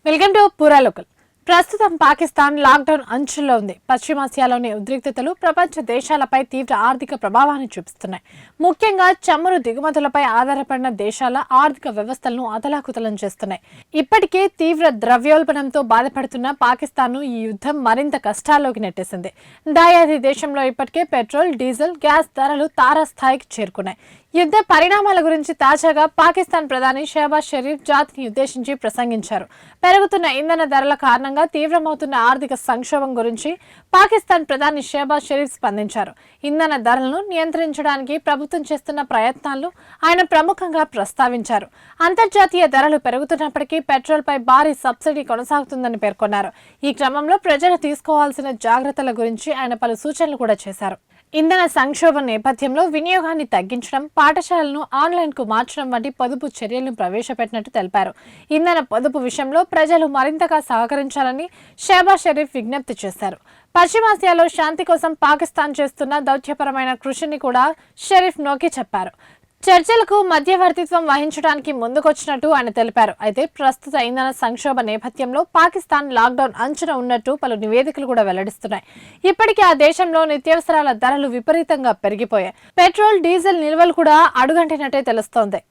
Welcome to పూరా local. ప్రస్తుతం Pakistan lockdown అంచుల్లో ఉంది. పశ్చిమాసియాలోని ఉద్రిక్తతలు ప్రపంచ దేశాలపై తీవ్ర ఆర్థిక ప్రభావాన్ని చూపిస్తున్నాయి. ముఖ్యంగా చమురు దిగుమతులపై ఆధారపడిన దేశాల ఆర్థిక వ్యవస్థలను అతలాకుతలం చేస్తున్నాయి. ఇప్పటికే తీవ్ర ద్రవ్యోల్బణంతో బాధపడుతున్న పాకిస్తాన్ను ఈ యుద్ధం మరింత కష్టాల్లోకి నెట్టేసింది. దాయాది దేశంలో ఇప్పటికే పెట్రోల్, డీజిల్, గ్యాస్ ధరలు తారాస్థాయికి చేరుకున్నాయి. యుద్ధ పరిణామాల గురించి తాజాగా పాకిస్తాన్ ప్రధాని షహబాజ్ షరీఫ్ జాతిని ఉద్దేశించి ప్రసంగించారు. పెరుగుతున్న ఇంధన ధరల కారణంగా తీవ్రమవుతున్న ఆర్థిక సంక్షోభం గురించి పాకిస్తాన్ ప్రధాని షహబాజ్ షరీఫ్ స్పందించారు. ఇంధన ధరలను నియంత్రించడానికి ప్రభుత్వం చేస్తున్న ప్రయత్నాలను ఆయన ప్రముఖంగా ప్రస్తావించారు. అంతర్జాతీయ ధరలు పెరుగుతున్నప్పటికీ పెట్రోల్పై భారీ సబ్సిడీ కొనసాగుతుందని పేర్కొన్నారు. ఈ క్రమంలో ప్రజలు తీసుకోవాల్సిన జాగ్రత్తల గురించి ఆయన పలు సూచనలు కూడా చేశారు. ఇంధన సంక్షోభం నేపథ్యంలో వినియోగాన్ని తగ్గించడం, పాఠశాలలను ఆన్లైన్కు మార్చడం వంటి పొదుపు చర్యలను ప్రవేశపెట్టినట్టు తెలిపారు. ఇంధన పొదుపు విషయంలో ప్రజలు మరింతగా సహకరించాలని షహబాజ్ షరీఫ్ విజ్ఞప్తి చేశారు. పశ్చిమాసియాలో శాంతి కోసం పాకిస్తాన్ చేస్తున్న దౌత్యపరమైన కృషిని కూడా షరీఫ్ నొక్కి చెప్పారు. చర్చలకు మధ్యవర్తిత్వం వహించడానికి ముందుకొచ్చినట్టు ఆయన తెలిపారు. అయితే ప్రస్తుత ఇంధన సంక్షోభ నేపథ్యంలో పాకిస్తాన్ లాక్డౌన్ అంచున ఉన్నట్టు పలు నివేదికలు కూడా వెల్లడిస్తున్నాయి. ఇప్పటికే ఆ దేశంలో నిత్యావసరాల ధరలు విపరీతంగా పెరిగిపోయాయి. పెట్రోల్, డీజిల్ నిల్వలు కూడా అడుగంటినట్టే తెలుస్తోంది.